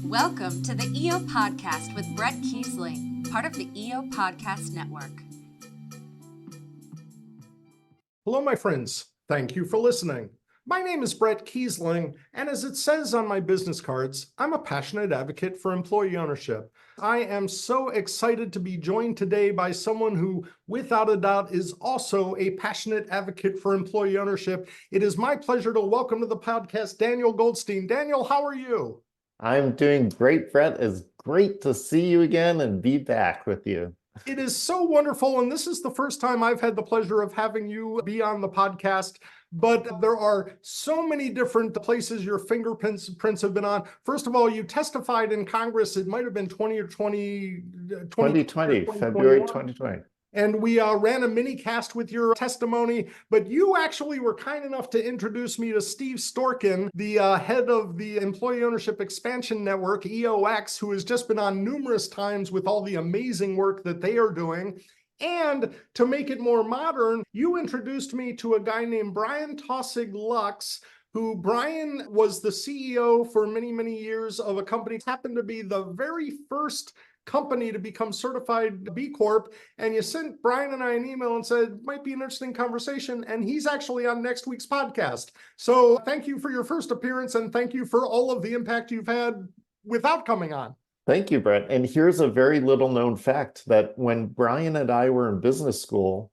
Welcome to the EO Podcast with Bret Keisling, part of the EO Podcast Network. Hello, my friends. Thank you for listening. My name is Bret Keisling, and as it says on my business cards, I'm a passionate advocate for employee ownership. I am so excited to be joined today by someone who, without a doubt, is also a passionate advocate for employee ownership. It is my pleasure to welcome to the podcast Daniel Goldstein. Daniel, how are you? I'm doing great, Bret. It's great to see you again and be back with you. It is so wonderful, and this is the first time I've had the pleasure of having you be on the podcast, but there are so many different places your fingerprints have been on. First of all, you testified in Congress, it might have been 2020, February 2020. And we ran a mini cast with your testimony, but you actually were kind enough to introduce me to Steve Storkin, the head of the Employee Ownership Expansion Network, EOX, who has just been on numerous times with all the amazing work that they are doing. And to make it more modern, you introduced me to a guy named Brian Taussig-Lux, who Brian was the CEO for many, many years of a company, happened to be the very first company to become certified B Corp. And you sent Brian and I an email and said, might be an interesting conversation. And he's actually on next week's podcast. So thank you for your first appearance. And thank you for all of the impact you've had without coming on. Thank you, Bret. And here's a very little known fact that when Brian and I were in business school,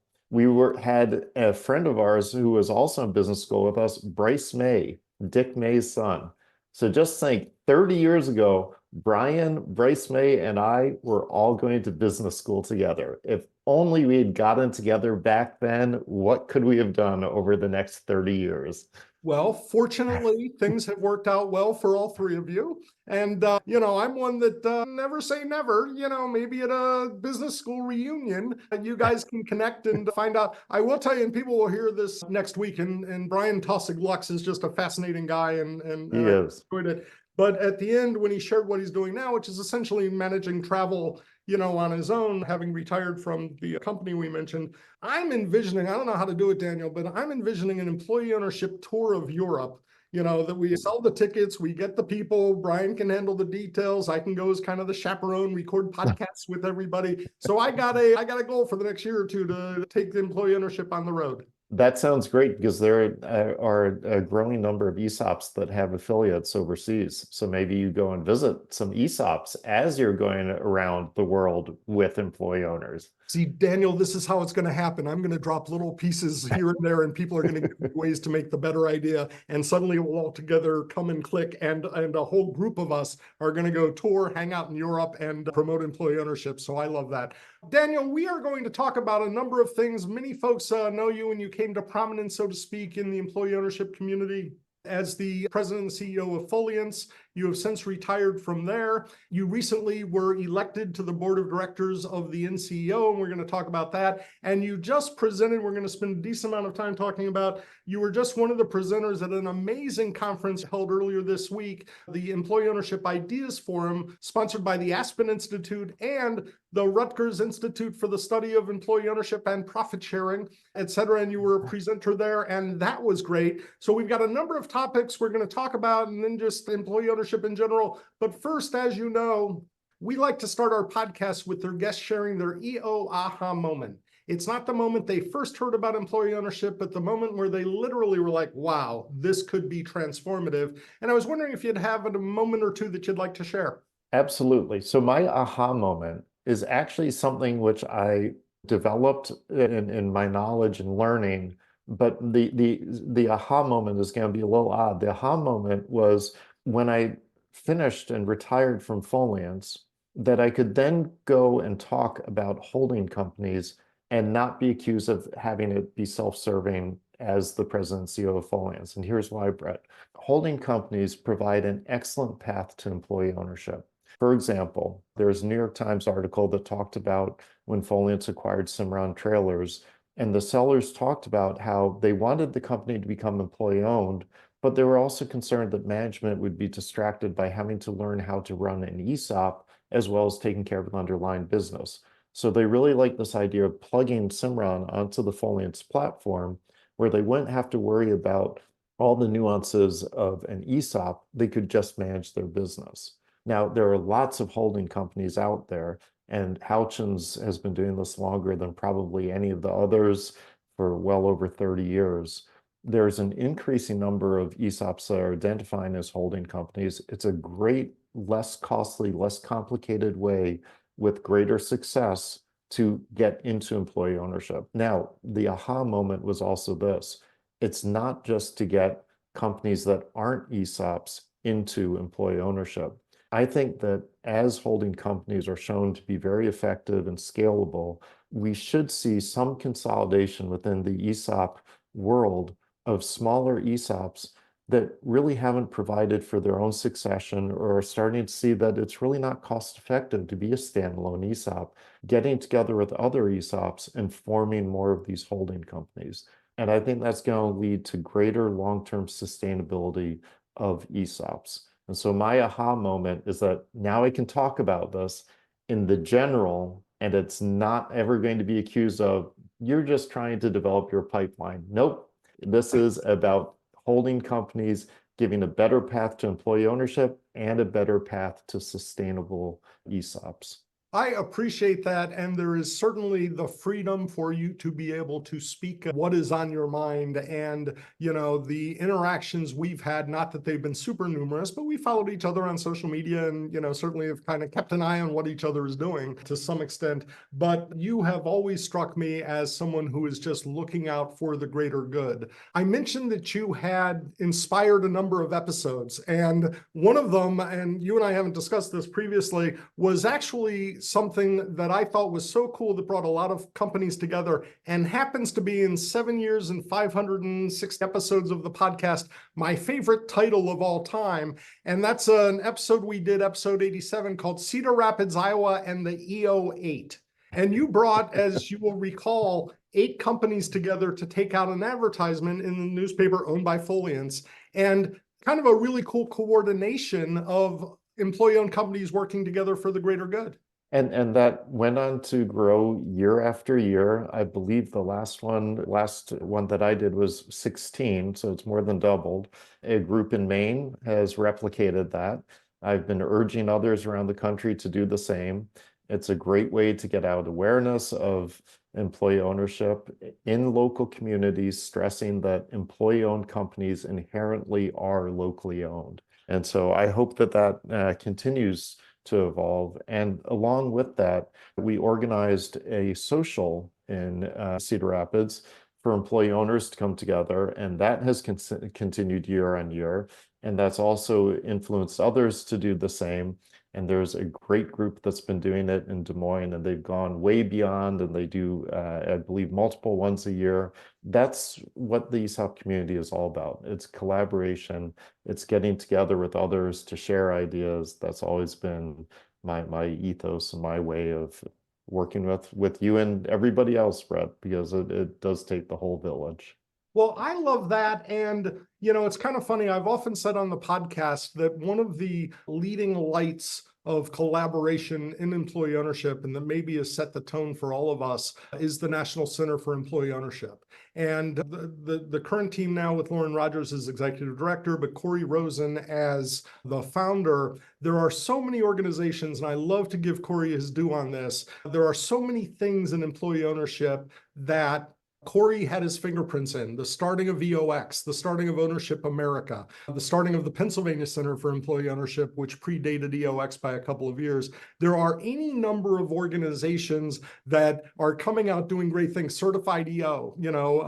had a friend of ours who was also in business school with us, Bryce May, Dick May's son. So just think 30 years ago, Brian, Bryce May, and I were all going to business school together. If only we had gotten together back then, what could we have done over the next 30 years? Well, fortunately, things have worked out well for all three of you. And, I'm one that never say never. Maybe at a business school reunion, you guys can connect and find out. I will tell you, and people will hear this next week, and Brian Taussig-Lux is just a fascinating guy, and He is. I enjoyed it. But at the end, when he shared what he's doing now, which is essentially managing travel, on his own, having retired from the company we mentioned, I'm envisioning, I don't know how to do it, Daniel, but I'm envisioning an employee ownership tour of Europe, that we sell the tickets, we get the people, Brian can handle the details, I can go as kind of the chaperone, record podcasts with everybody. So I got a goal for the next year or two to take the employee ownership on the road. That sounds great because there are a growing number of ESOPs that have affiliates overseas. So maybe you go and visit some ESOPs as you're going around the world with employee owners. See, Daniel, this is how it's going to happen. I'm going to drop little pieces here and there, and people are going to give me ways to make the better idea. And suddenly it will all together come and click, and a whole group of us are going to go tour, hang out in Europe, and promote employee ownership. So I love that. Daniel, we are going to talk about a number of things. Many folks know you and you came to prominence, so to speak, in the employee ownership community as the president and CEO of Foliance. You have since retired from there. You recently were elected to the board of directors of the NCEO, and we're going to talk about that. And you just presented, we're going to spend a decent amount of time talking about, you were just one of the presenters at an amazing conference held earlier this week, the Employee Ownership Ideas Forum, sponsored by the Aspen Institute and the Rutgers Institute for the Study of Employee Ownership and Profit Sharing, et cetera. And you were a presenter there, and that was great. So we've got a number of topics we're going to talk about, and then just employee ownership in general. But first, as you know, we like to start our podcast with their guests sharing their EO aha moment. It's not the moment they first heard about employee ownership, but the moment where they literally were like, wow, this could be transformative. And I was wondering if you'd have a moment or two that you'd like to share. Absolutely. So my aha moment is actually something which I developed in my knowledge and learning, but the aha moment is going to be a little odd. The aha moment was when I finished and retired from Foliance, that I could then go and talk about holding companies and not be accused of having it be self-serving as the president and CEO of Foliance. And here's why, Bret. Holding companies provide an excellent path to employee ownership. For example, there's a New York Times article that talked about when Foliance acquired Cimarron Trailers, and the sellers talked about how they wanted the company to become employee-owned, but they were also concerned that management would be distracted by having to learn how to run an ESOP as well as taking care of an underlying business. So they really like this idea of plugging Cimarron onto the Foliance platform where they wouldn't have to worry about all the nuances of an ESOP. They could just manage their business. Now, there are lots of holding companies out there, and Houchins has been doing this longer than probably any of the others for well over 30 years. There's an increasing number of ESOPs that are identifying as holding companies. It's a great, less costly, less complicated way with greater success to get into employee ownership. Now, the aha moment was also this. It's not just to get companies that aren't ESOPs into employee ownership. I think that as holding companies are shown to be very effective and scalable, we should see some consolidation within the ESOP world of smaller ESOPs that really haven't provided for their own succession or are starting to see that it's really not cost effective to be a standalone ESOP, getting together with other ESOPs and forming more of these holding companies. And I think that's going to lead to greater long-term sustainability of ESOPs. And so my aha moment is that now I can talk about this in the general, and it's not ever going to be accused of, you're just trying to develop your pipeline. Nope. This is about holding companies, giving a better path to employee ownership and a better path to sustainable ESOPs. I appreciate that. And there is certainly the freedom for you to be able to speak what is on your mind. And, the interactions we've had, not that they've been super numerous, but we followed each other on social media and, certainly have kind of kept an eye on what each other is doing to some extent. But you have always struck me as someone who is just looking out for the greater good. I mentioned that you had inspired a number of episodes, and one of them, and you and I haven't discussed this previously, was actually something that I thought was so cool that brought a lot of companies together and happens to be in 7 years and 506 episodes of the podcast, my favorite title of all time. And that's an episode we did, episode 87, called Cedar Rapids, Iowa and the EO8. And you brought, as you will recall, 8 companies together to take out an advertisement in the newspaper owned by Foliants, and kind of a really cool coordination of employee-owned companies working together for the greater good. And that went on to grow year after year. I believe the last one that I did was 16, so it's more than doubled. A group in Maine has replicated that. I've been urging others around the country to do the same. It's a great way to get out awareness of employee ownership in local communities, stressing that employee-owned companies inherently are locally owned. And so I hope that continues to evolve. And along with that, we organized a social in Cedar Rapids for employee owners to come together, and that has continued year on year. And that's also influenced others to do the same. And there's a great group that's been doing it in Des Moines, and they've gone way beyond, and they do, I believe, multiple ones a year. That's what the ESOP community is all about. It's collaboration. It's getting together with others to share ideas. That's always been my ethos and my way of working with you and everybody else, Bret, because it does take the whole village. Well, I love that. And, it's kind of funny. I've often said on the podcast that one of the leading lights of collaboration in employee ownership, and that maybe has set the tone for all of us, is the National Center for Employee Ownership. And the current team now with Lauren Rogers as executive director, but Corey Rosen as the founder. There are so many organizations, and I love to give Corey his due on this. There are so many things in employee ownership that Corey had his fingerprints in: the starting of EOX, the starting of Ownership America, the starting of the Pennsylvania Center for Employee Ownership, which predated EOX by a couple of years. There are any number of organizations that are coming out doing great things. Certified EO,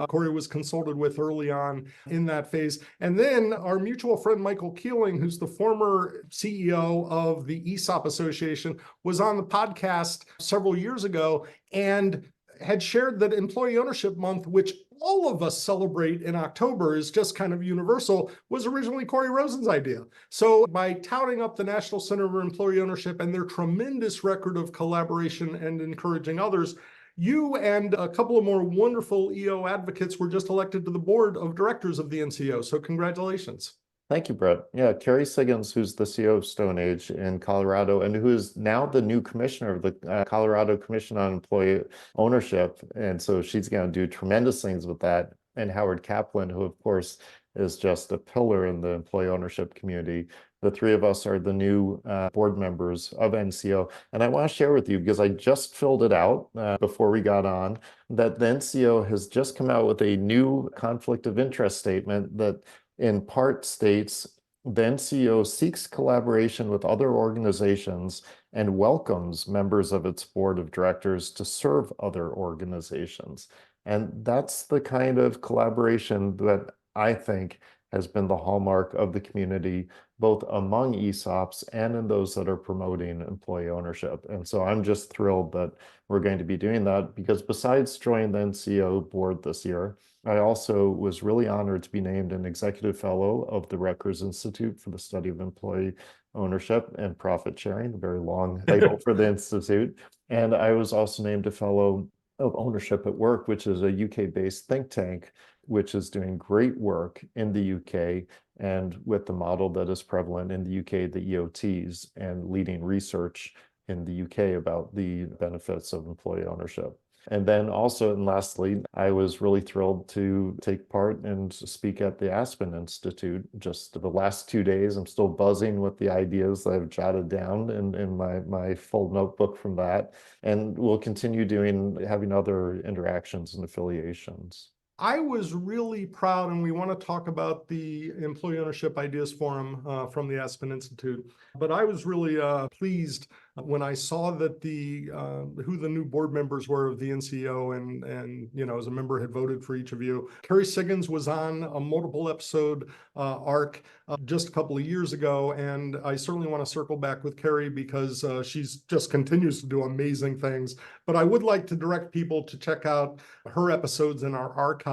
Corey was consulted with early on in that phase. And then our mutual friend, Michael Keisling, who's the former CEO of the ESOP Association, was on the podcast several years ago and had shared that Employee Ownership Month, which all of us celebrate in October, is just kind of universal, was originally Corey Rosen's idea. So by touting up the National Center for Employee Ownership and their tremendous record of collaboration and encouraging others, you and a couple of more wonderful EO advocates were just elected to the board of directors of the NCO. So congratulations. Thank you, Bret. Yeah, Carrie Siggins, who's the CEO of Stone Age in Colorado, and who is now the new commissioner of the Colorado Commission on Employee Ownership. And so she's going to do tremendous things with that. And Howard Kaplan, who, of course, is just a pillar in the employee ownership community. The three of us are the new board members of NCO. And I want to share with you, because I just filled it out before we got on, that the NCO has just come out with a new conflict of interest statement that in part states the NCO seeks collaboration with other organizations and welcomes members of its board of directors to serve other organizations. And that's the kind of collaboration that I think has been the hallmark of the community, both among ESOPs and in those that are promoting employee ownership. And so I'm just thrilled that we're going to be doing that, because besides joining the NCO board this year, I also was really honored to be named an executive fellow of the Rutgers Institute for the Study of Employee Ownership and Profit Sharing, a very long title for the Institute. And I was also named a fellow of Ownership at Work, which is a UK-based think tank, which is doing great work in the UK and with the model that is prevalent in the UK, the EOTs, and leading research in the UK about the benefits of employee ownership. And then also, and lastly, I was really thrilled to take part and speak at the Aspen Institute just the last 2 days. I'm still buzzing with the ideas that I've jotted down in my full notebook from that. And we'll continue having other interactions and affiliations. I was really proud, and we want to talk about the Employee Ownership Ideas Forum from the Aspen Institute, but I was really pleased when I saw that who the new board members were of the NCO, and as a member had voted for each of you. Carrie Siggins was on a multiple episode arc just a couple of years ago, and I certainly want to circle back with Carrie because she's just continues to do amazing things. But I would like to direct people to check out her episodes in our archives,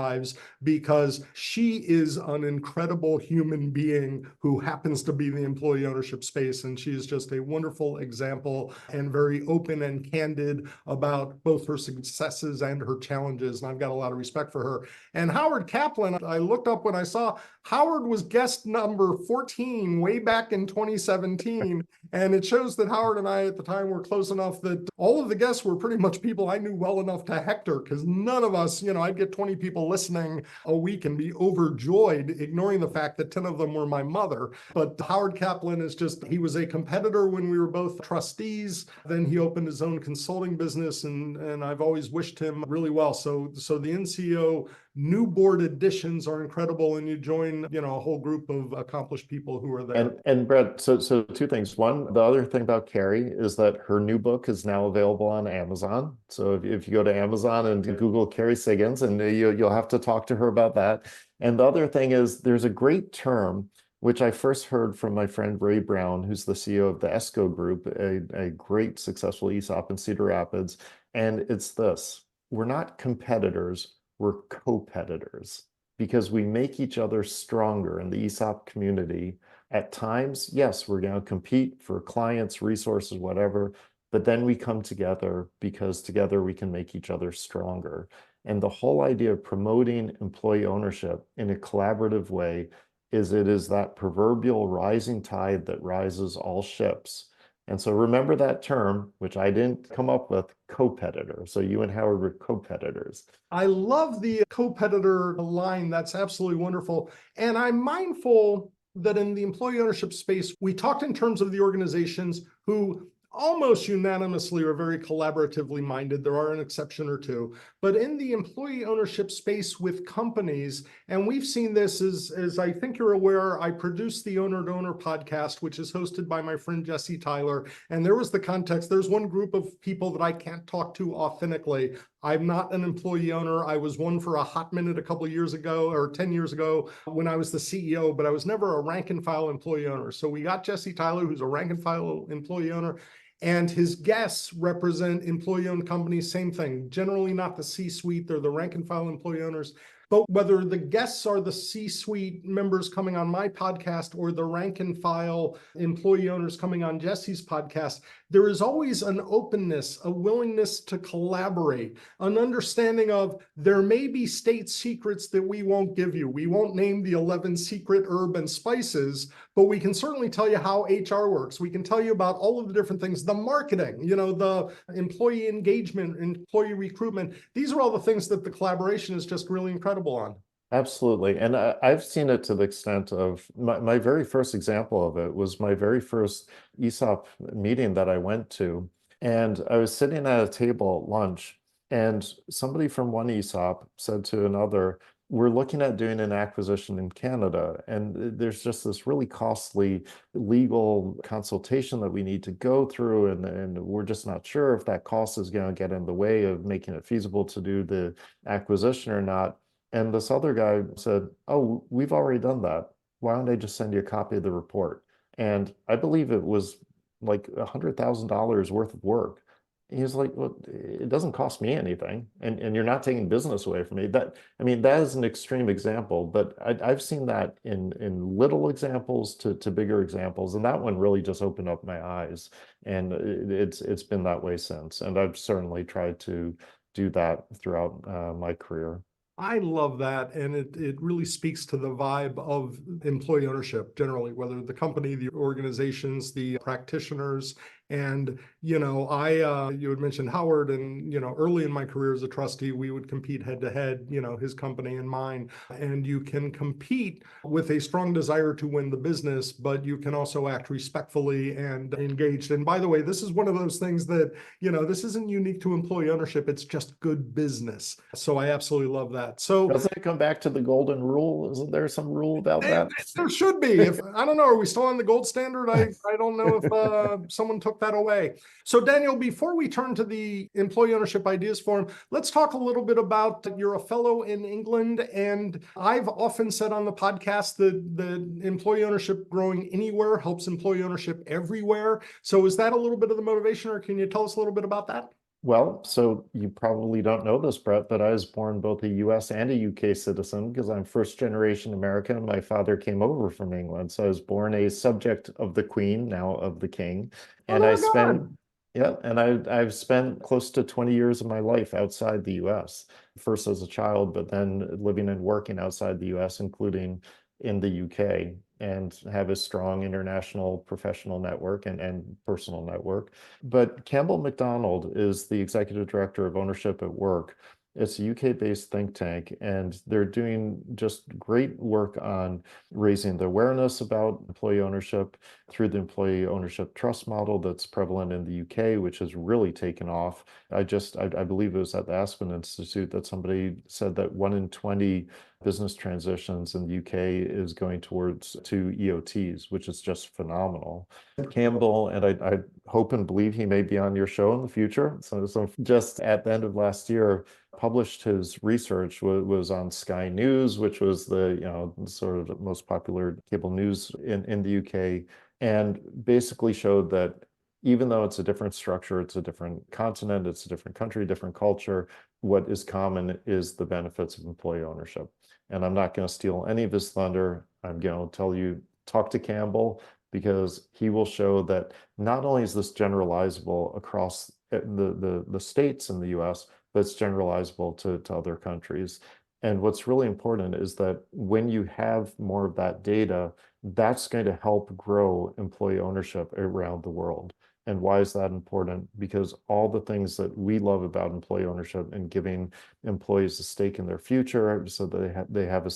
because she is an incredible human being who happens to be in the employee ownership space, and she is just a wonderful example and very open and candid about both her successes and her challenges, and I've got a lot of respect for her. And Howard Kaplan, I looked up when I saw Howard was guest number 14 way back in 2017, and it shows that Howard and I at the time were close enough that all of the guests were pretty much people I knew well enough to hector, because none of us, I'd get 20 people listening a week and be overjoyed, ignoring the fact that 10 of them were my mother. But Howard Kaplan he was a competitor when we were both trustees. Then he opened his own consulting business, and I've always wished him really well. So the NCO new board additions are incredible, and you join, a whole group of accomplished people who are there. And Bret, so two things. One, the other thing about Carrie is that her new book is now available on Amazon. So if you go to Amazon and Google Carrie Siggins, and you'll have to talk to her about that. And the other thing is, there's a great term which I first heard from my friend Ray Brown, who's the CEO of the ESCO Group, a great successful ESOP in Cedar Rapids. And it's this: we're not competitors, we're co-competitors, because we make each other stronger in the ESOP community. At times, yes, we're going to compete for clients, resources, whatever, but then we come together because together we can make each other stronger. And the whole idea of promoting employee ownership in a collaborative way is that proverbial rising tide that rises all ships. And so remember that term, which I didn't come up with, co-competitor. So you and Howard were co-competitors. I love the co-competitor line. That's absolutely wonderful. And I'm mindful that in the employee ownership space, we talked in terms of the organizations who almost unanimously are very collaboratively minded. There are an exception or two. But in the employee ownership space with companies, and we've seen this as I think you're aware, I produced the Owner to Owner podcast, which is hosted by my friend Jesse Tyler. And there was the context. There's one group of people that I can't talk to authentically. I'm not an employee owner. I was one for a hot minute a couple of years ago, or 10 years ago, when I was the CEO, but I was never a rank and file employee owner. So we got Jesse Tyler, who's a rank and file employee owner, and his guests represent employee-owned companies. Same thing, generally not the C-suite, they're the rank and file employee owners. But whether the guests are the C-suite members coming on my podcast or the rank and file employee owners coming on Jesse's podcast, there is always an openness, a willingness to collaborate, an understanding of there may be state secrets that we won't give you. We won't name the 11 secret herb and spices, but we can certainly tell you how HR works. We can tell you about all of the different things, the marketing, the employee engagement, employee recruitment. These are all the things that the collaboration is just really incredible on. Absolutely. And I've seen it to the extent of my very first example of it was my very first ESOP meeting that I went to. And I was sitting at a table at lunch, and somebody from one ESOP said to another, we're looking at doing an acquisition in Canada, and there's just this really costly legal consultation that we need to go through, and we're just not sure if that cost is going to get in the way of making it feasible to do the acquisition or not. And this other guy said, oh, we've already done that. Why don't I just send you a copy of the report? And I believe it was like $100,000 worth of work. He was like, well, it doesn't cost me anything, and you're not taking business away from me. I mean, that is an extreme example, but I've seen that in little examples to bigger examples, and that one really just opened up my eyes, and it's been that way since. And I've certainly tried to do that throughout my career. I love that. And it really speaks to the vibe of employee ownership generally, whether the company, the organizations, the practitioners. And, you had mentioned Howard, and, early in my career as a trustee, we would compete head to head, his company and mine. And you can compete with a strong desire to win the business, but you can also act respectfully and engaged. And by the way, this is one of those things that, this isn't unique to employee ownership. It's just good business. So I absolutely love that. So Doesn't it come back to the golden rule? Isn't there some rule about that? there should be. If I don't know, are we still on the gold standard? I don't know if someone took that away. So Daniel, before we turn to the Employee Ownership Ideas Forum, let's talk a little bit about you're a fellow in England, and I've often said on the podcast that the employee ownership growing anywhere helps employee ownership everywhere. So is that a little bit of the motivation, or can you tell us a little bit about that? Well, so you probably don't know this, Bret, but I was born both a US and a UK citizen because I'm first generation American. My father came over from England. So I was born a subject of the Queen, now of the King. Oh, And I there we spent, go. yeah, and I've spent close to 20 years of my life outside the US, first as a child, but then living and working outside the US, including in the UK, and have a strong international professional network and personal network. But Campbell MacDonald is the executive director of Ownership at Work. It's a UK-based think tank, and they're doing just great work on raising the awareness about employee ownership through the employee ownership trust model that's prevalent in the UK, which has really taken off. I believe it was at the Aspen Institute that somebody said that 1 in 20 business transitions in the UK is going towards to EOTs, which is just phenomenal. Campbell, and I hope and believe he may be on your show in the future. So just at the end of last year, published his research was on Sky News, which was the sort of the most popular cable news in the UK, and basically showed that even though it's a different structure, it's a different continent, it's a different country, different culture, what is common is the benefits of employee ownership. And I'm not going to steal any of his thunder. I'm going to tell you, talk to Campbell, because he will show that not only is this generalizable across the states in the US, but it's generalizable to other countries. And what's really important is that when you have more of that data, that's going to help grow employee ownership around the world. And why is that important? Because all the things that we love about employee ownership and giving employees a stake in their future so that they have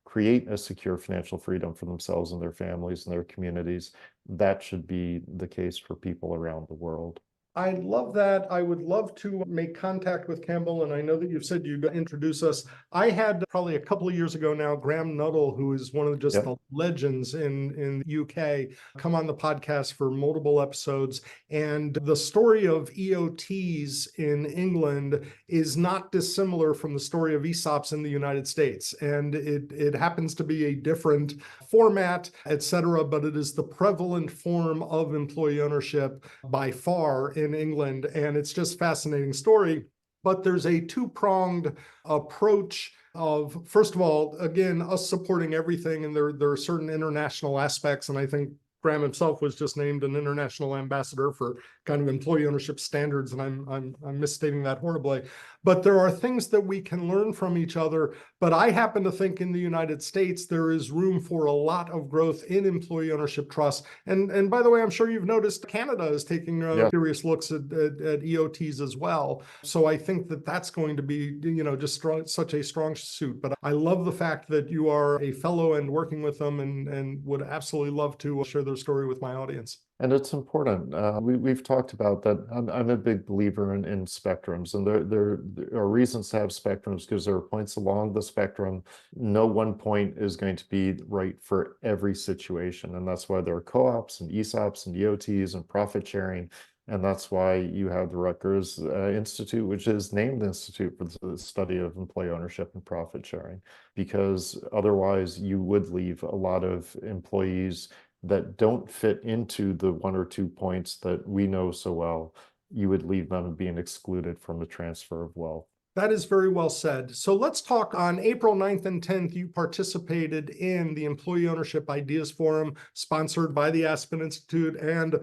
create a secure financial freedom for themselves and their families and their communities, that should be the case for people around the world. I love that. I would love to make contact with Campbell, and I know that you've said you'd introduce us. I had probably a couple of years ago now, Graham Nuttall, who is one of just the legends in the UK, come on the podcast for multiple episodes. And the story of EOTs in England is not dissimilar from the story of ESOPs in the United States. And it happens to be a different format, et cetera, but it is the prevalent form of employee ownership by far in England. And it's just a fascinating story. But there's a two-pronged approach of, first of all, again, us supporting everything. And there are certain international aspects. And I think Graham himself was just named an international ambassador for kind of employee ownership standards, and I'm misstating that horribly. but there are things that we can learn from each other. But I happen to think in the United States, there is room for a lot of growth in employee ownership trusts. And by the way, I'm sure you've noticed Canada is taking serious looks at EOTs as well. So I think that that's going to be, just such a strong suit. But I love the fact that you are a fellow and working with them, and would absolutely love to share their story with my audience. And it's important. We've talked about that. I'm a big believer in spectrums, and there are reasons to have spectrums because there are points along the spectrum. No one point is going to be right for every situation, and that's why there are co-ops and ESOPs and EOTs and profit sharing. And that's why you have the Rutgers Institute, which is named the Institute for the Study of Employee Ownership and Profit Sharing, because otherwise you would leave a lot of employees that don't fit into the one or two points that we know so well. You would leave them being excluded from the transfer of wealth. That is very well said. So let's talk. On April 9th and 10th, you participated in the Employee Ownership Ideas Forum, sponsored by the Aspen Institute, and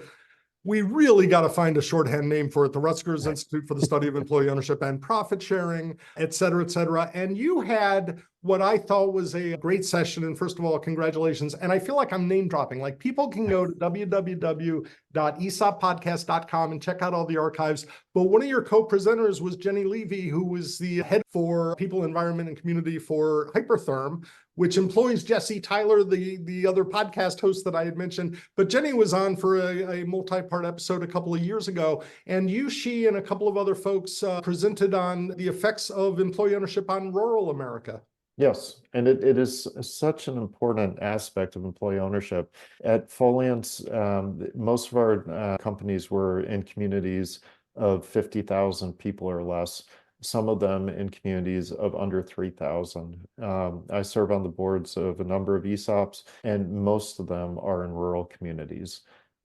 we really got to find a shorthand name for it, the Rutgers Institute for the Study of Employee Ownership and Profit Sharing, et cetera, et cetera. And you had what I thought was a great session. And first of all, congratulations. And I feel like I'm name dropping. Like, people can go to www.esoppodcast.com and check out all the archives. But one of your co-presenters was Jenny Levy, who was the head for People, Environment, and Community for Hypertherm, which employs Jesse Tyler, the other podcast host that I had mentioned. But Jenny was on for a multi-part episode a couple of years ago. And she, and a couple of other folks presented on the effects of employee ownership on rural America. Yes, and it is such an important aspect of employee ownership. At Foliance, most of our companies were in communities of 50,000 people or less, some of them in communities of under 3,000. I serve on the boards of a number of ESOPs, and most of them are in rural communities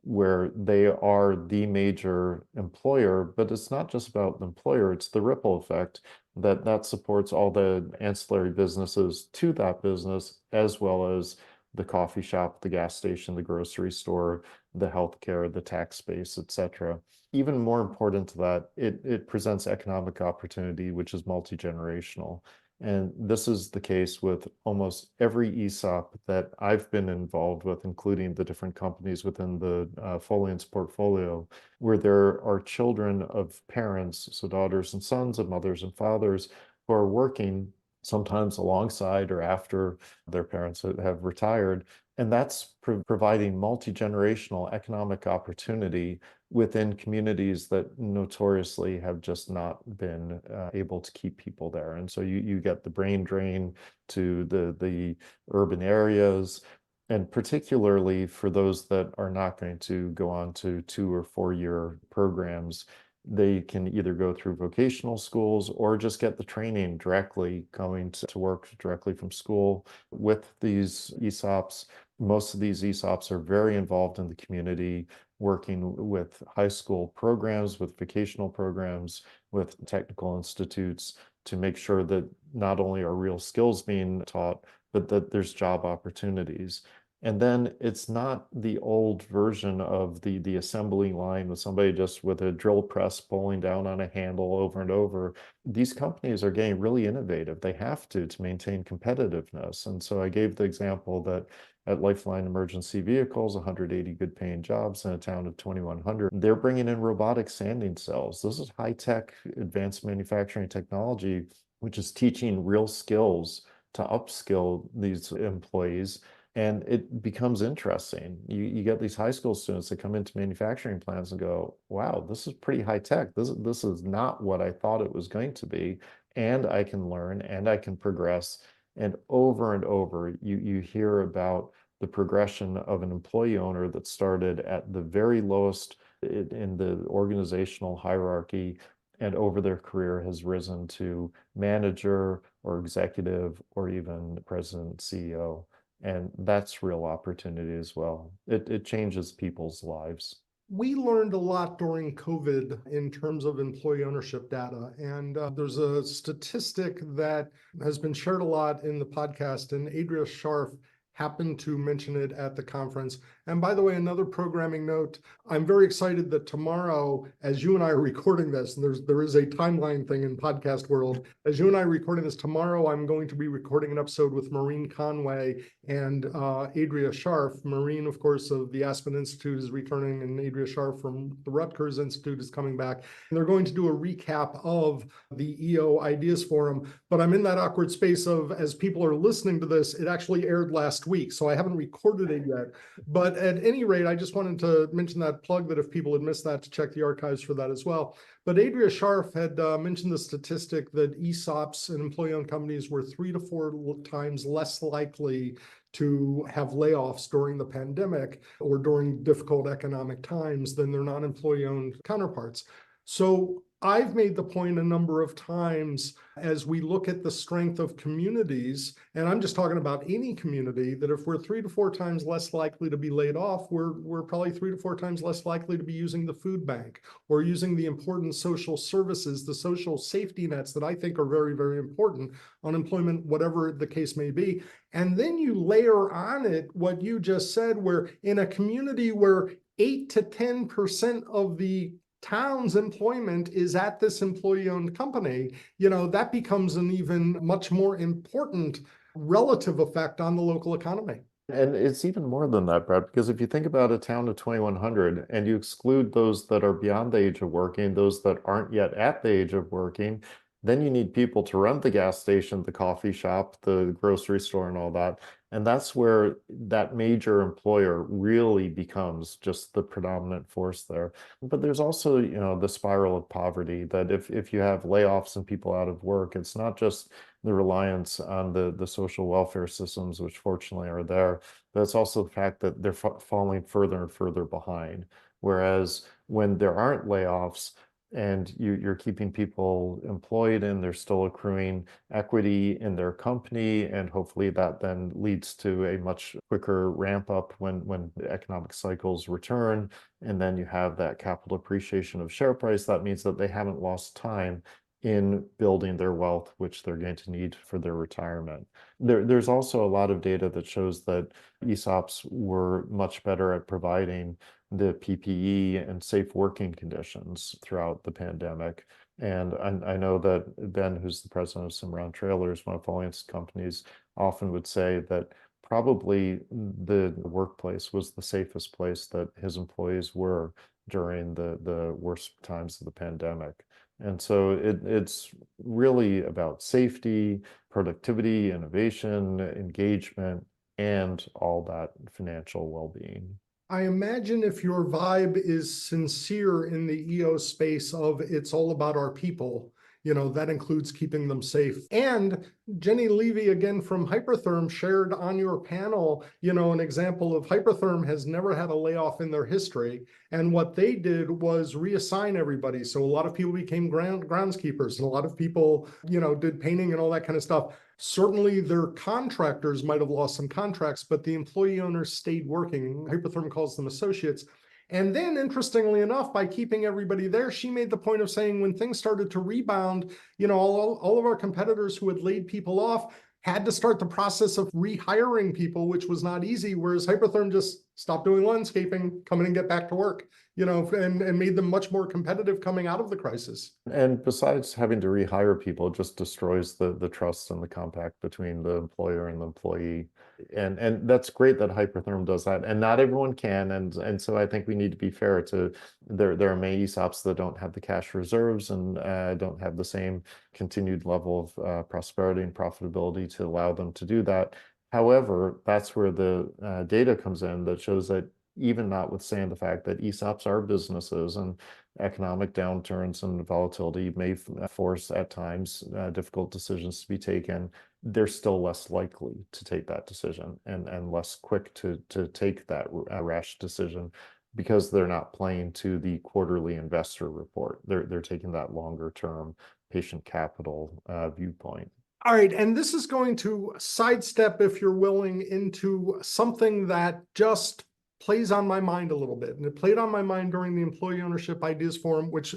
where they are the major employer, but it's not just about the employer, it's the ripple effect that supports all the ancillary businesses to that business, as well as the coffee shop, the gas station, the grocery store, the healthcare, the tax base, etc. Even more important to that, it presents economic opportunity, which is multi-generational. And this is the case with almost every ESOP that I've been involved with, including the different companies within the Foliance portfolio, where there are children of parents, so daughters and sons and mothers and fathers, who are working sometimes alongside or after their parents have retired. And that's providing multi-generational economic opportunity within communities that notoriously have just not been able to keep people there. And so you get the brain drain to the urban areas, and particularly for those that are not going to go on to 2 or 4 year programs, they can either go through vocational schools or just get the training directly, coming to work directly from school with these ESOPs. Most of these ESOPs are very involved in the community, working with high school programs, with vocational programs, with technical institutes, to make sure that not only are real skills being taught, but that there's job opportunities. And then it's not the old version of the assembly line with somebody just with a drill press pulling down on a handle over and over. These companies are getting really innovative. They have to maintain competitiveness. And so I gave the example that at Lifeline Emergency Vehicles, 180 good paying jobs in a town of 2,100. They're bringing in robotic sanding cells. This is high-tech advanced manufacturing technology, which is teaching real skills to upskill these employees. And it becomes interesting. You get these high school students that come into manufacturing plants and go, wow, this is pretty high tech. This is not what I thought it was going to be. And I can learn and I can progress. And over, you hear about the progression of an employee owner that started at the very lowest in the organizational hierarchy, and over their career has risen to manager or executive or even president, CEO. And that's real opportunity as well. It changes people's lives. We learned a lot during COVID in terms of employee ownership data. And there's a statistic that has been shared a lot in the podcast, and Adria Scharf happened to mention it at the conference. And by the way, another programming note, I'm very excited that tomorrow, as you and I are recording this, and there is a timeline thing in podcast world, as you and I are recording this tomorrow, I'm going to be recording an episode with Maureen Conway and Adria Scharf. Maureen, of course, of the Aspen Institute is returning, and Adria Scharf from the Rutgers Institute is coming back. And they're going to do a recap of the EO Ideas Forum. But I'm in that awkward space of, as people are listening to this, it actually aired last week, so I haven't recorded it yet. But at any rate, I just wanted to mention that plug, that if people had missed that, to check the archives for that as well. But Adria Scharf had mentioned the statistic that ESOPs and employee-owned companies were 3 to 4 times less likely to have layoffs during the pandemic or during difficult economic times than their non-employee-owned counterparts. So I've made the point a number of times, as we look at the strength of communities, and I'm just talking about any community, that if we're 3 to 4 times less likely to be laid off, we're probably 3 to 4 times less likely to be using the food bank or using the important social services, the social safety nets that I think are very, very important, unemployment, whatever the case may be. And then you layer on it what you just said, where in a community where 8 to 10% of the town's employment is at this employee-owned company, that becomes an even much more important relative effect on the local economy. And it's even more than that, Brett, because if you think about a town of 2,100 and you exclude those that are beyond the age of working, those that aren't yet at the age of working, then you need people to run the gas station, the coffee shop, the grocery store, and all that. And that's where that major employer really becomes just the predominant force there. But there's also, the spiral of poverty, that if you have layoffs and people out of work, it's not just the reliance on the social welfare systems, which fortunately are there, but it's also the fact that they're falling further and further behind. Whereas when there aren't layoffs, and you're keeping people employed and they're still accruing equity in their company, and hopefully that then leads to a much quicker ramp up when the economic cycles return, and then you have that capital appreciation of share price. That means that they haven't lost time in building their wealth, which they're going to need for their retirement. There's also a lot of data that shows that ESOPs were much better at providing the PPE and safe working conditions throughout the pandemic. And I know that Ben, who's the president of Cimarron Trailers, one of Folliant's companies, often would say that probably the workplace was the safest place that his employees were during the worst times of the pandemic. And so it's really about safety, productivity, innovation, engagement, and all that financial well-being. I imagine if your vibe is sincere in the EO space of it's all about our people, that includes keeping them safe. And Jenny Levy, again from Hypertherm, shared on your panel, an example of Hypertherm has never had a layoff in their history. And what they did was reassign everybody. So a lot of people became groundskeepers, and a lot of people, did painting and all that kind of stuff. Certainly their contractors might have lost some contracts, but the employee owners stayed working. Hypertherm calls them associates. And then, interestingly enough, by keeping everybody there, she made the point of saying when things started to rebound, all of our competitors who had laid people off had to start the process of rehiring people, which was not easy, whereas Hypertherm just stopped doing landscaping, come in and get back to work, and made them much more competitive coming out of the crisis. And besides having to rehire people, it just destroys the trust and the compact between the employer and the employee. And that's great that Hypertherm does that, and not everyone can. And so I think we need to be fair to there are many ESOPs that don't have the cash reserves and don't have the same continued level of prosperity and profitability to allow them to do that. However, that's where the data comes in that shows that even notwithstanding the fact that ESOPs are businesses and economic downturns and volatility may force at times difficult decisions to be taken, they're still less likely to take that decision and less quick to take that rash decision, because they're not playing to the quarterly investor report. They're taking that longer term patient capital viewpoint. All right, and this is going to sidestep, if you're willing, into something that just plays on my mind a little bit. And it played on my mind during the Employee Ownership Ideas Forum, which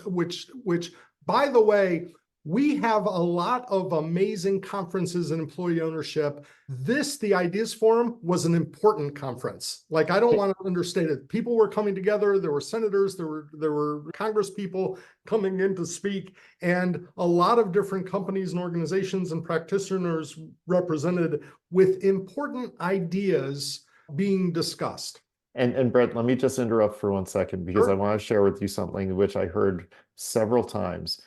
by the way, We have a lot of amazing conferences in employee ownership. The Ideas Forum, was an important conference. Like, I don't want to understate it. People were coming together. There were senators, there were Congress people coming in to speak, and a lot of different companies and organizations and practitioners represented with important ideas being discussed. And Brett, let me just interrupt for 1 second because Sure. I want to share with you something which I heard several times,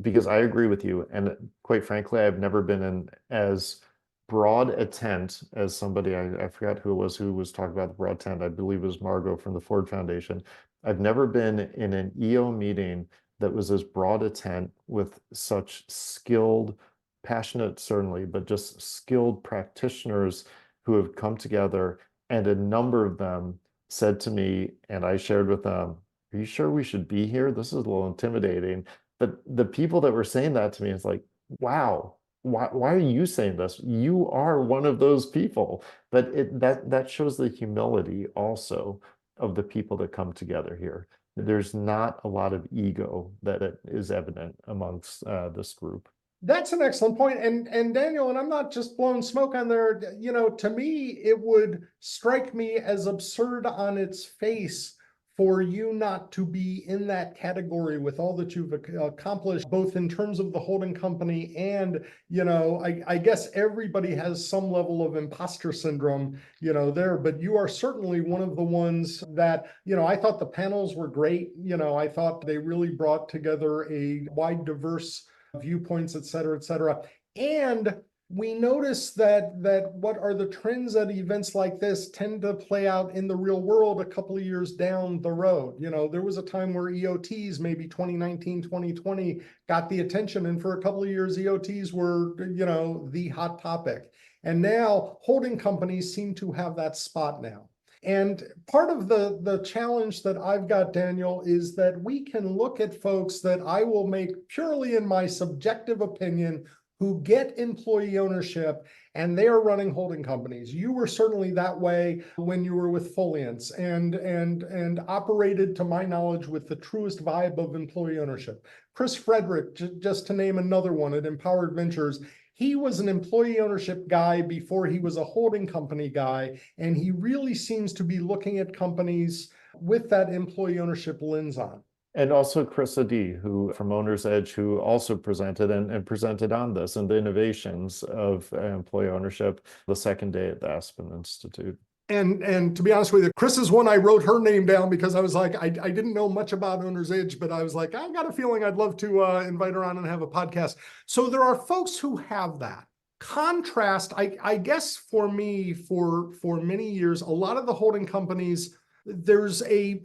because I agree with you. And quite frankly, I've never been in as broad a tent as somebody, I forgot who was talking about the broad tent. I believe it was Margot from the Ford Foundation. I've never been in an EO meeting that was as broad a tent with such skilled, passionate certainly, but just skilled practitioners who have come together. And a number of them said to me, and I shared with them, are you sure we should be here? This is a little intimidating. But the people that were saying that to me, it's like, wow, why are you saying this? You are one of those people. But that shows the humility also of the people that come together here. There's not a lot of ego that is evident amongst this group. That's an excellent point. And Daniel, and I'm not just blowing smoke on there, to me, it would strike me as absurd on its face for you not to be in that category with all that you've accomplished, both in terms of the holding company and, I guess everybody has some level of imposter syndrome, there, but you are certainly one of the ones that, I thought the panels were great. I thought they really brought together a wide, diverse viewpoints, et cetera, et cetera. And we notice that what are the trends at events like this tend to play out in the real world a couple of years down the road. There was a time where EOTs, maybe 2019, 2020, got the attention. And for a couple of years, EOTs were, the hot topic. And now holding companies seem to have that spot now. And part of the challenge that I've got, Daniel, is that we can look at folks that I will make purely in my subjective opinion who get employee ownership and they are running holding companies. You were certainly that way when you were with Foliance and operated, to my knowledge, with the truest vibe of employee ownership. Chris Frederick, just to name another one at Empowered Ventures, he was an employee ownership guy before he was a holding company guy, and he really seems to be looking at companies with that employee ownership lens on. And also Chris Adi, who from Owner's Edge, who also presented and presented on this and the innovations of employee ownership the second day at the Aspen Institute. And to be honest with you, Chris is one I wrote her name down because I was like, I didn't know much about Owner's Edge, but I was like, I got a feeling I'd love to invite her on and have a podcast. So there are folks who have that. Contrast, I guess for me, for many years, a lot of the holding companies, there's a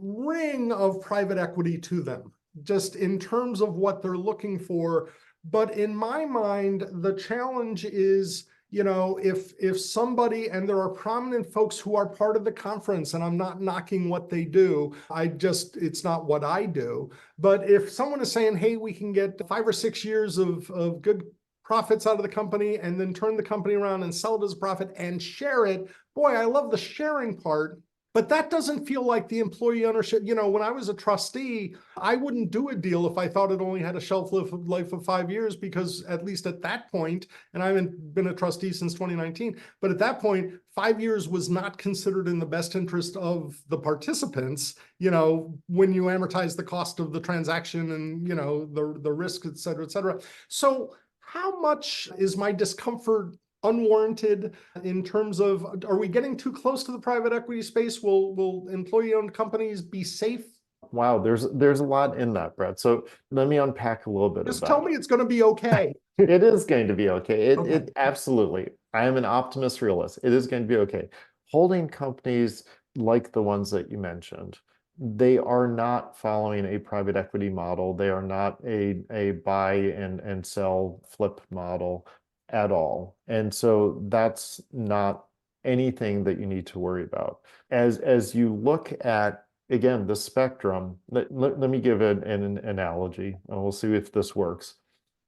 ring of private equity to them, just in terms of what they're looking for. But in my mind, the challenge is, if somebody, and there are prominent folks who are part of the conference, and I'm not knocking what they do, it's not what I do. But if someone is saying, hey, we can get 5 or 6 years of good profits out of the company and then turn the company around and sell it as a profit and share it, boy, I love the sharing part. But that doesn't feel like the employee ownership. When I was a trustee, I wouldn't do a deal if I thought it only had a shelf life of 5 years, because at least at that point, and I haven't been a trustee since 2019, but at that point, 5 years was not considered in the best interest of the participants, when you amortize the cost of the transaction and, the risk, et cetera, et cetera. So how much is my discomfort unwarranted in terms of, are we getting too close to the private equity space? Will employee-owned companies be safe? Wow, there's a lot in that, Brett. So let me unpack a little bit Just of tell that. me it's going to be okay. It is going to be okay. Okay. It absolutely. I am an optimist realist. It is going to be okay. Holding companies like the ones that you mentioned, they are not following a private equity model. They are not a buy and sell flip model at all. And so that's not anything that you need to worry about. As you look at, again, the spectrum, let me give an analogy, and we'll see if this works.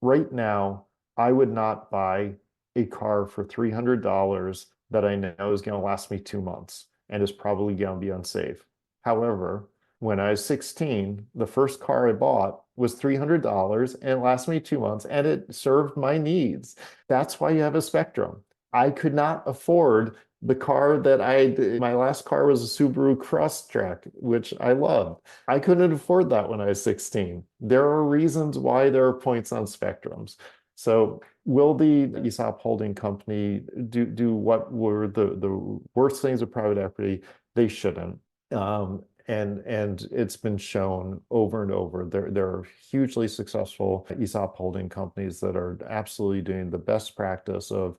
Right now, I would not buy a car for $300 that I know is going to last me 2 months and is probably going to be unsafe. However, When I was 16, the first car I bought was $300 and it lasted me 2 months and it served my needs. That's why you have a spectrum. I could not afford the car that my last car was a Subaru Crosstrek, which I loved. I couldn't afford that when I was 16. There are reasons why there are points on spectrums. So will the ESOP holding company do what were the worst things of private equity? They shouldn't. And it's been shown over and over. There are hugely successful ESOP holding companies that are absolutely doing the best practice of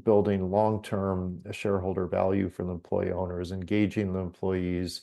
building long-term shareholder value for the employee owners, engaging the employees,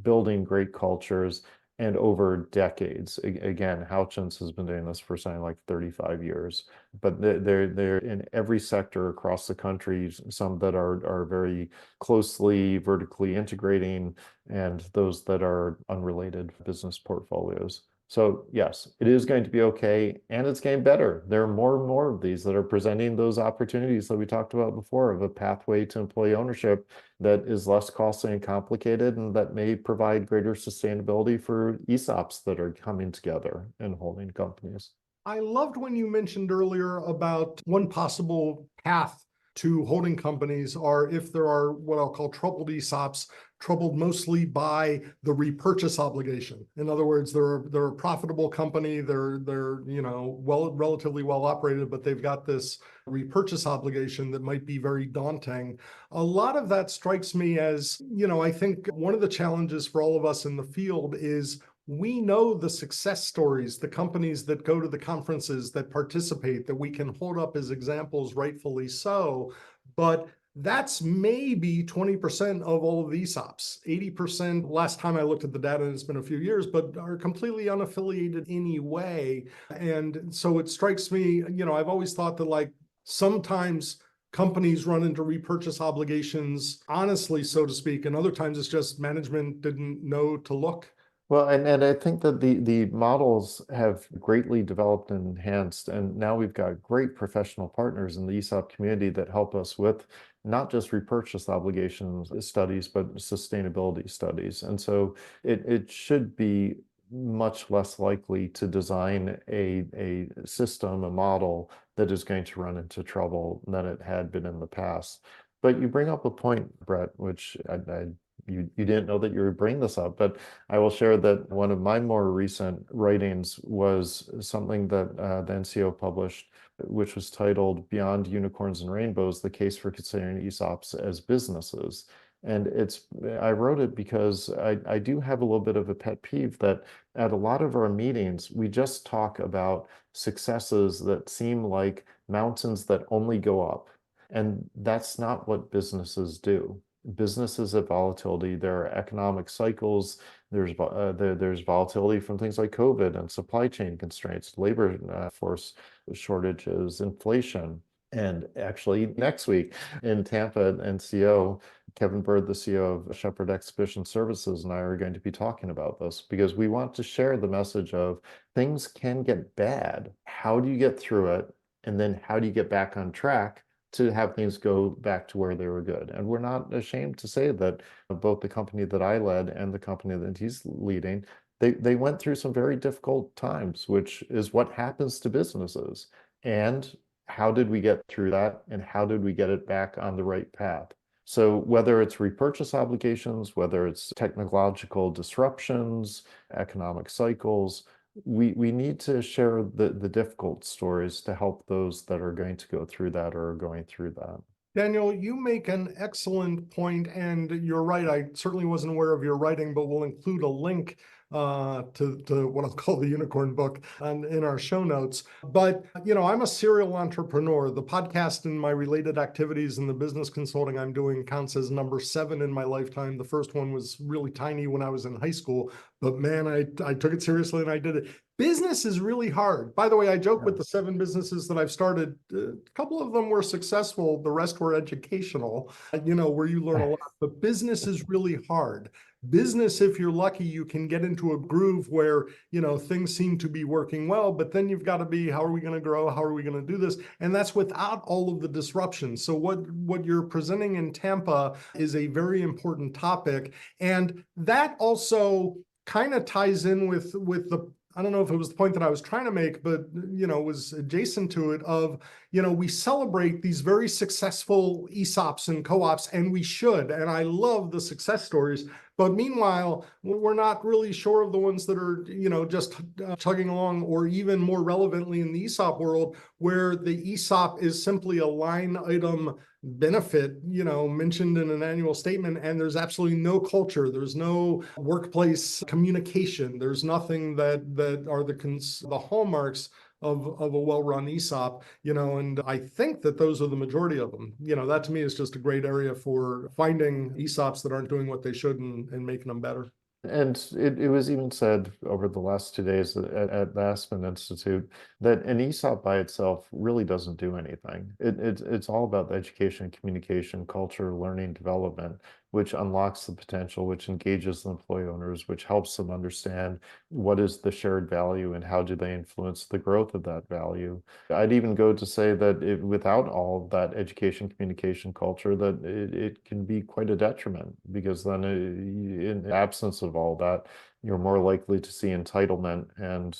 building great cultures, and over decades. Again, Houchins has been doing this for something like 35 years, but they're in every sector across the country, some that are very closely vertically integrating, and those that are unrelated business portfolios. So yes, it is going to be okay, and it's getting better. There are more and more of these that are presenting those opportunities that we talked about before of a pathway to employee ownership that is less costly and complicated, and that may provide greater sustainability for ESOPs that are coming together and holding companies. I loved when you mentioned earlier about one possible path to holding companies are if there are what I'll call troubled ESOPs, troubled mostly by the repurchase obligation. In other words, they're a profitable company, they're relatively well operated, but they've got this repurchase obligation that might be very daunting. A lot of that strikes me as, I think one of the challenges for all of us in the field is we know the success stories, the companies that go to the conferences, that participate, that we can hold up as examples, rightfully so, but that's maybe 20% of all of the ESOPs. 80%, last time I looked at the data, it's been a few years, but are completely unaffiliated anyway. And so it strikes me, I've always thought that sometimes companies run into repurchase obligations, honestly, so to speak, and other times it's just management didn't know to look. Well, and I think that the models have greatly developed and enhanced, and now we've got great professional partners in the ESOP community that help us with not just repurchase obligations studies, but sustainability studies. And so it should be much less likely to design a system, a model that is going to run into trouble than it had been in the past. But you bring up a point, Bret, which you didn't know that you would bring this up, but I will share that one of my more recent writings was something that the NCO published, which was titled Beyond Unicorns and Rainbows, the Case for Considering ESOPs as Businesses. And I wrote it because I do have a little bit of a pet peeve that at a lot of our meetings, we just talk about successes that seem like mountains that only go up. And that's not what businesses do. Businesses have volatility. There are economic cycles. There's volatility from things like COVID and supply chain constraints, labor force shortages, inflation. And actually, next week in Tampa, NCO, Kevin Bird, the CEO of Shepherd Exhibition Services, and I are going to be talking about this because we want to share the message of things can get bad. How do you get through it? And then how do you get back on track to have things go back to where they were good? And we're not ashamed to say that both the company that I led and the company that he's leading, they went through some very difficult times, which is what happens to businesses. And how did we get through that? And how did we get it back on the right path? So whether it's repurchase obligations, whether it's technological disruptions, economic cycles, we need to share the difficult stories to help those that are going to go through that or are going through that. Daniel, you make an excellent point, and you're right. I certainly wasn't aware of your writing, but we'll include a link to what I'll call the unicorn book in our show notes. But, I'm a serial entrepreneur. The podcast and my related activities and the business consulting I'm doing counts as number 7 in my lifetime. The first one was really tiny when I was in high school, but man, I took it seriously and I did it. Business is really hard. By the way, I joke with the 7 businesses that I've started. A couple of them were successful. The rest were educational, where you learn a lot. But business is really hard. Business, if you're lucky, you can get into a groove where, things seem to be working well, but then you've got to be, how are we going to grow? How are we going to do this? And that's without all of the disruptions. So what you're presenting in Tampa is a very important topic. And that also kind of ties in with the, I don't know if it was the point that I was trying to make, but, was adjacent to it of, we celebrate these very successful ESOPs and co-ops, and we should, and I love the success stories. But meanwhile, we're not really sure of the ones that are, just chugging along, or even more relevantly in the ESOP world, where the ESOP is simply a line item benefit, mentioned in an annual statement, and there's absolutely no culture. There's no workplace communication. There's nothing that are the hallmarks of a well-run ESOP, and I think that those are the majority of them. That to me is just a great area for finding ESOPs that aren't doing what they should and making them better. And it was even said over the last 2 days at the Aspen Institute that an ESOP by itself really doesn't do anything. It's all about the education, communication, culture, learning, development, which unlocks the potential, which engages the employee owners, which helps them understand what is the shared value and how do they influence the growth of that value. I'd even go to say that without all that education, communication, culture, that it can be quite a detriment, because then in the absence of all that, you're more likely to see entitlement and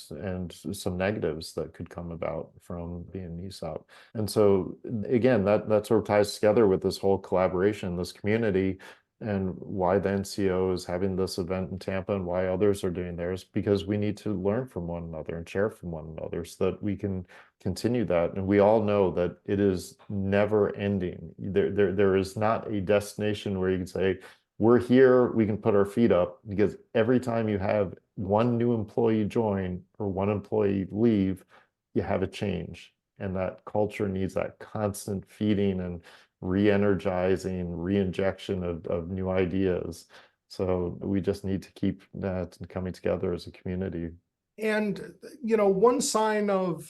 some negatives that could come about from being an ESOP. And so again, that sort of ties together with this whole collaboration, this community, and why the NCO is having this event in Tampa and why others are doing theirs, because we need to learn from one another and share from one another so that we can continue that. And we all know that it is never ending. There is not a destination where you can say, we're here, we can put our feet up, because every time you have one new employee join or one employee leave, you have a change. And that culture needs that constant feeding and re-energizing, re-injection of new ideas. So we just need to keep that coming together as a community. And, one sign of,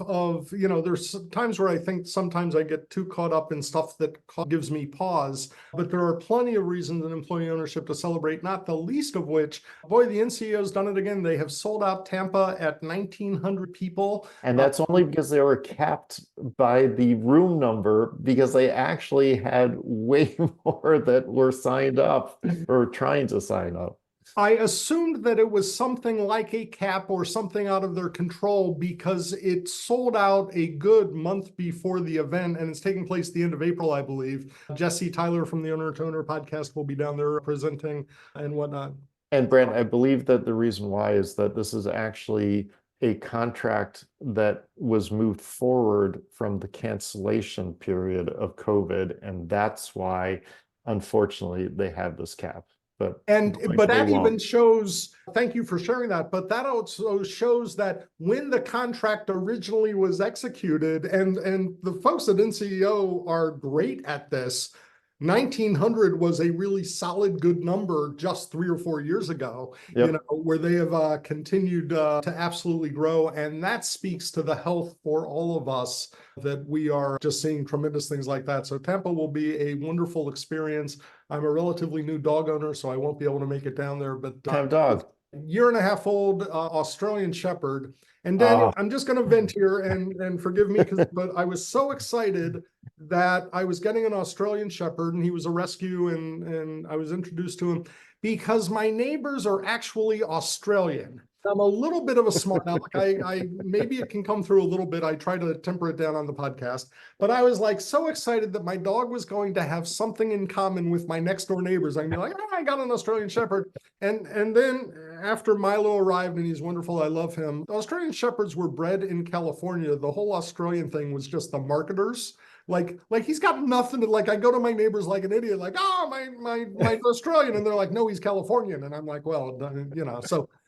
there's times where I think sometimes I get too caught up in stuff that gives me pause, but there are plenty of reasons in employee ownership to celebrate, not the least of which, boy, the NCO's done it again. They have sold out Tampa at 1,900 people. And that's only because they were capped by the room number, because they actually had way more that were signed up or trying to sign up. I assumed that it was something like a cap or something out of their control, because it sold out a good month before the event, and it's taking place the end of April, I believe. Jesse Tyler from the Owner to Owner podcast will be down there presenting and whatnot. And Brent, I believe that the reason why is that this is actually a contract that was moved forward from the cancellation period of COVID, and that's why, unfortunately, they have this cap. But that even shows, thank you for sharing that, but that also shows that when the contract originally was executed, and the folks at NCEO are great at this, 1,900 was a really solid, good number just 3 or 4 years ago, Yep. where they have continued to absolutely grow. And that speaks to the health for all of us, that we are just seeing tremendous things like that. So Tampa will be a wonderful experience. I'm a relatively new dog owner, so I won't be able to make it down there, but kind of dog. Year-and-a-half old Australian Shepherd. And Daniel, I'm just going to vent here and forgive me, but I was so excited that I was getting an Australian Shepherd, and he was a rescue, and I was introduced to him because my neighbors are actually Australian. I'm a little bit of a smart aleck. I maybe it can come through a little bit. I try to temper it down on the podcast, but I was like so excited that my dog was going to have something in common with my next door neighbors. I can be like, oh, I got an Australian Shepherd. And then after Milo arrived, and he's wonderful, I love him. Australian Shepherds were bred in California. The whole Australian thing was just the marketers. Like he's got nothing to, like, I go to my neighbors like an idiot, like, oh, my Australian. And they're like, no, he's Californian. And I'm like, well,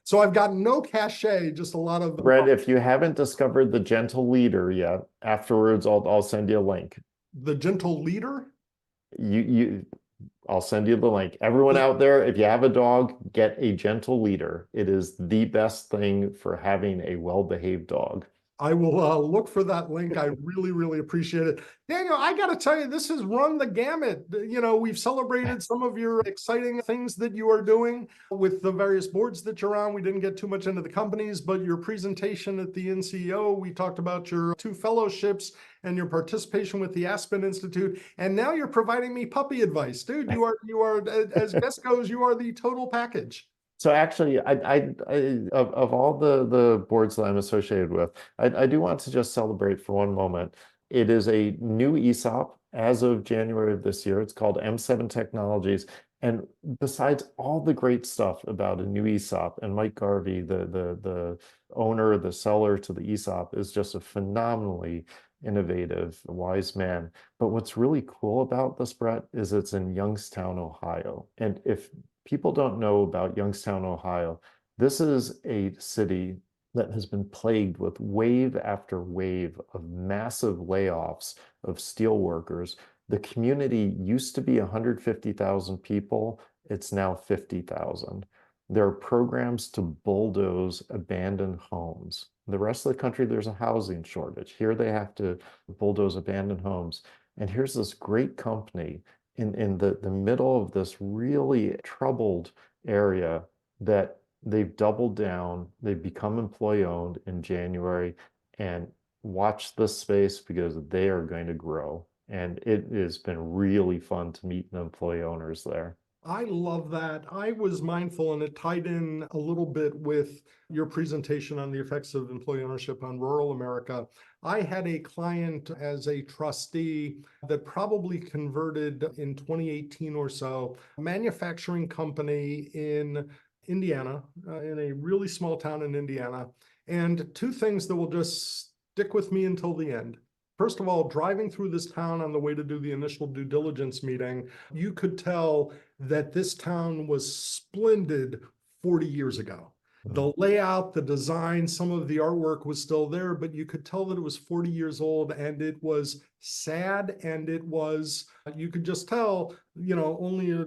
so I've got no cachet, just a lot of. Brett, if you haven't discovered the gentle leader yet, afterwards I'll send you a link. The gentle leader? I'll send you the link. Everyone out there, if you have a dog, get a gentle leader. It is the best thing for having a well-behaved dog. I will look for that link. I really, really appreciate it. Daniel, I got to tell you, this has run the gamut. We've celebrated some of your exciting things that you are doing with the various boards that you're on. We didn't get too much into the companies, but your presentation at the NCO, we talked about your 2 fellowships and your participation with the Aspen Institute. And now you're providing me puppy advice. Dude, you are, as guest goes, you are the total package. So actually, of all the boards that I'm associated with, I do want to just celebrate for one moment. It is a new ESOP as of January of this year. It's called M7 Technologies. And besides all the great stuff about a new ESOP, and Mike Garvey, the owner, the seller to the ESOP, is just a phenomenally innovative, wise man. But what's really cool about this, Bret, is it's in Youngstown, Ohio. And if people don't know about Youngstown, Ohio, this is a city that has been plagued with wave after wave of massive layoffs of steel workers. The community used to be 150,000 people. It's now 50,000. There are programs to bulldoze abandoned homes. The rest of the country, there's a housing shortage. Here they have to bulldoze abandoned homes. And here's this great company in the middle of this really troubled area that they've doubled down. They've become employee owned in January, and watch this space because they are going to grow. And it has been really fun to meet the employee owners there. I love that. I was mindful, and it tied in a little bit with your presentation on the effects of employee ownership on rural America. I had a client as a trustee that probably converted in 2018 or so, a manufacturing company in Indiana, in a really small town in Indiana. And two things that will just stick with me until the end. First of all, driving through this town on the way to do the initial due diligence meeting, you could tell that this town was splendid 40 years ago. The layout, the design, some of the artwork was still there, but you could tell that it was 40 years old, and it was sad, and it was, you could just tell, only a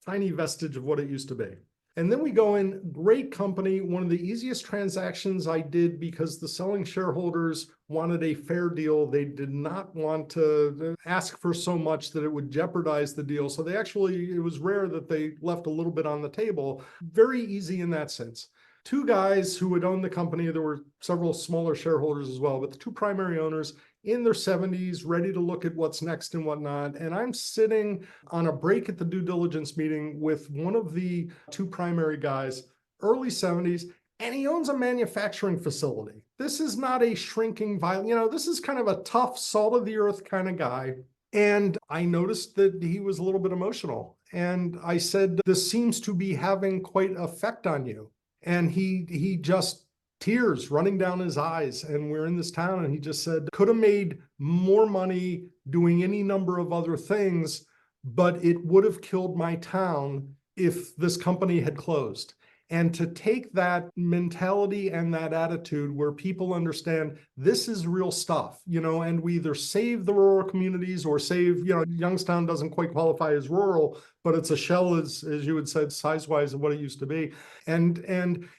tiny vestige of what it used to be. And then we go in, great company. One of the easiest transactions I did because the selling shareholders wanted a fair deal. They did not want to ask for so much that it would jeopardize the deal. So it was rare that they left a little bit on the table. Very easy in that sense. Two guys who had owned the company, there were several smaller shareholders as well, but the two primary owners in their 70s, ready to look at what's next and whatnot. And I'm sitting on a break at the due diligence meeting with one of the two primary guys, early 70s, and he owns a manufacturing facility. This is not a shrinking, this is kind of a tough, salt of the earth kind of guy. And I noticed that he was a little bit emotional. And I said, this seems to be having quite an effect on you. And he just tears running down his eyes. And we're in this town, and he just said, could have made more money doing any number of other things, but it would have killed my town if this company had closed. And to take that mentality and that attitude where people understand this is real stuff, and we either save the rural communities or save, Youngstown doesn't quite qualify as rural, but it's a shell, as you had said, size-wise of what it used to be. And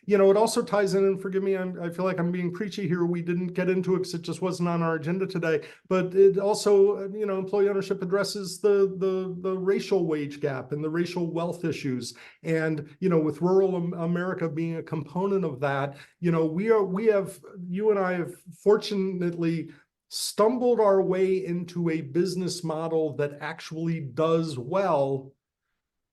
it also ties in, and forgive me, I feel like I'm being preachy here. We didn't get into it because it just wasn't on our agenda today. But it also, employee ownership addresses the racial wage gap and the racial wealth issues. And, with rural America being a component of that, you and I have fortunately stumbled our way into a business model that actually does well.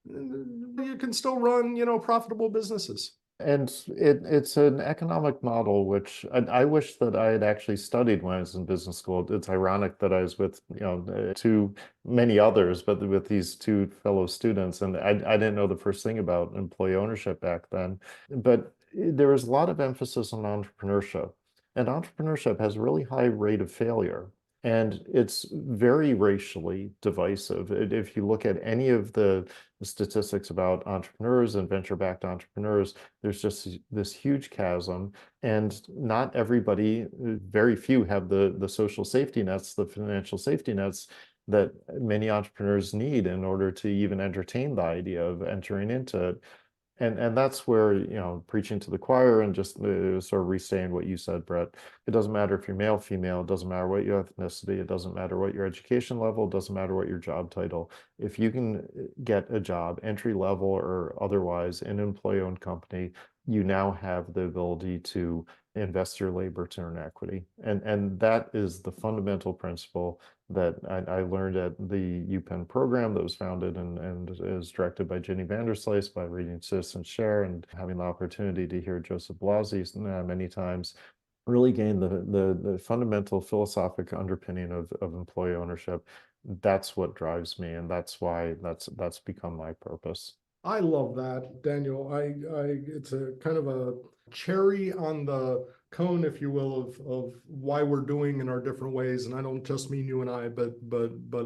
You can still run, profitable businesses. And it's an economic model which I wish that I had actually studied when I was in business school. It's ironic that I was with, too many others, but with these two fellow students, and I didn't know the first thing about employee ownership back then. But there was a lot of emphasis on entrepreneurship, and entrepreneurship has a really high rate of failure. And it's very racially divisive. If you look at any of the statistics about entrepreneurs and venture-backed entrepreneurs, there's just this huge chasm, and not everybody, very few have the social safety nets, the financial safety nets that many entrepreneurs need in order to even entertain the idea of entering into it. And that's where, preaching to the choir and just sort of restating what you said, Bret. It doesn't matter if you're male, female, it doesn't matter what your ethnicity, it doesn't matter what your education level, it doesn't matter what your job title. If you can get a job, entry level or otherwise, in an employee-owned company, you now have the ability to invest your labor to earn equity. And that is the fundamental principle that I learned at the UPenn program that was founded and is directed by Ginny Vanderslice by reading Citizen Share and having the opportunity to hear Joseph Blasi many times, really gain the fundamental philosophic underpinning of employee ownership. That's what drives me, and that's why that's become my purpose. I love that, Daniel. It's a kind of a cherry on the cone, if you will, of why we're doing in our different ways. And I don't just mean you and I, but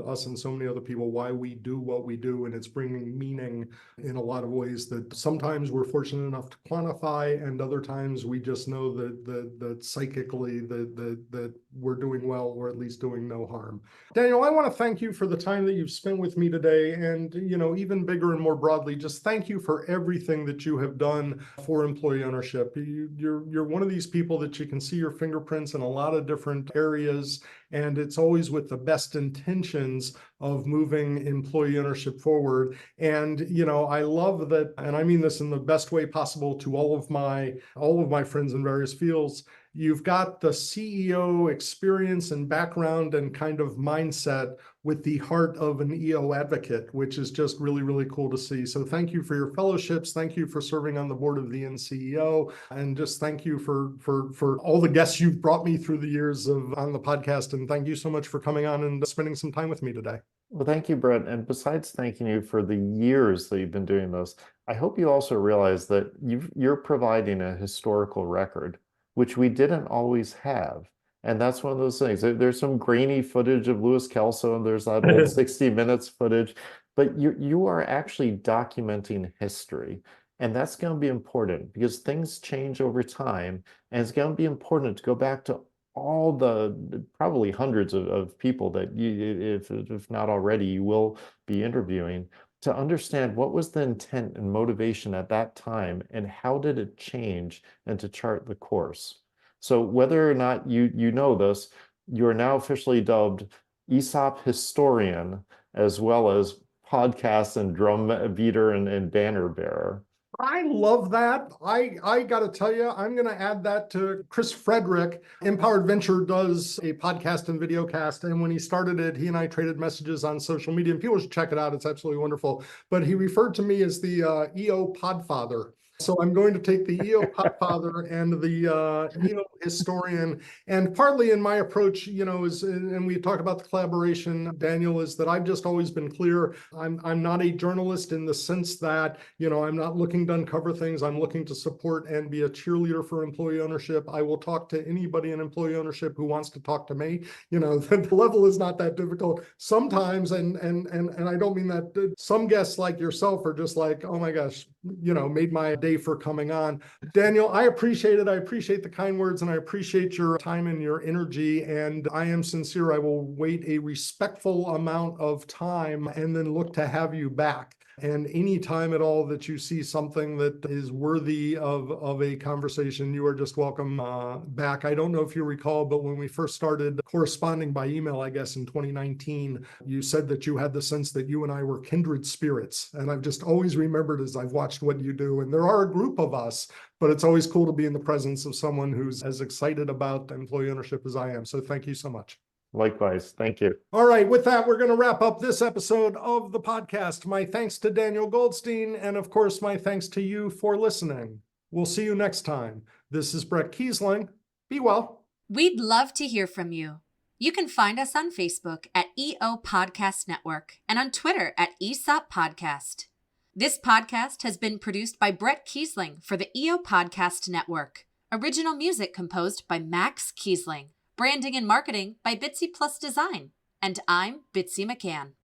us and so many other people, why we do what we do. And it's bringing meaning in a lot of ways that sometimes we're fortunate enough to quantify, and other times we just know that psychically that we're doing well, or at least doing no harm. Daniel, I want to thank you for the time that you've spent with me today. And, even bigger and more broadly, just thank you for everything that you have done for employee ownership. You're one of these people that you can see your fingerprints in a lot of different areas, and it's always with the best intentions of moving employee ownership forward. And, I love that, and I mean this in the best way possible to all of my friends in various fields. You've got the CEO experience and background and kind of mindset with the heart of an EO advocate, which is just really, really cool to see. So thank you for your fellowships. Thank you for serving on the board of the NCEO. And just thank you for all the guests you've brought me through the years on the podcast. And thank you so much for coming on and spending some time with me today. Well, thank you, Bret. And besides thanking you for the years that you've been doing this, I hope you also realize that you're providing a historical record, which we didn't always have. And that's one of those things. There's some grainy footage of Louis Kelso, and there's that old 60 Minutes footage, but you are actually documenting history. And that's going to be important because things change over time. And it's going to be important to go back to all the probably hundreds of people that if not already, you will be interviewing, to understand what was the intent and motivation at that time and how did it change, and to chart the course. So whether or not you know this, you are now officially dubbed ESOP historian, as well as podcast and drum beater and banner bearer. I love that. I got to tell you, I'm going to add that to Chris Frederick. Empowered Venture does a podcast and video cast. And when he started it, he and I traded messages on social media, and people should check it out. It's absolutely wonderful. But he referred to me as the EO Podfather. So I'm going to take the EO Podfather and the EO historian. And partly in my approach, is, and we talk about the collaboration, Daniel, is that I've just always been clear. I'm not a journalist in the sense that, I'm not looking to uncover things. I'm looking to support and be a cheerleader for employee ownership. I will talk to anybody in employee ownership who wants to talk to me. The level is not that difficult sometimes. And I don't mean that. Some guests like yourself are just like, oh my gosh, made my day for coming on. Daniel, I appreciate it. I appreciate the kind words, and I appreciate your time and your energy. And I am sincere. I will wait a respectful amount of time and then look to have you back. And any time at all that you see something that is worthy of a conversation, you are just welcome back. I don't know if you recall, but when we first started corresponding by email, I guess in 2019, you said that you had the sense that you and I were kindred spirits. And I've just always remembered as I've watched what you do. And there are a group of us, but it's always cool to be in the presence of someone who's as excited about employee ownership as I am. So thank you so much. Likewise. Thank you. All right. With that, we're going to wrap up this episode of the podcast. My thanks to Daniel Goldstein, and of course, my thanks to you for listening. We'll see you next time. This is Bret Keisling. Be well. We'd love to hear from you. You can find us on Facebook at EO Podcast Network and on Twitter at ESOP Podcast. This podcast has been produced by Bret Keisling for the EO Podcast Network. Original music composed by Max Keisling. Branding and marketing by Bitsy Plus Design. And I'm Bitsy McCann.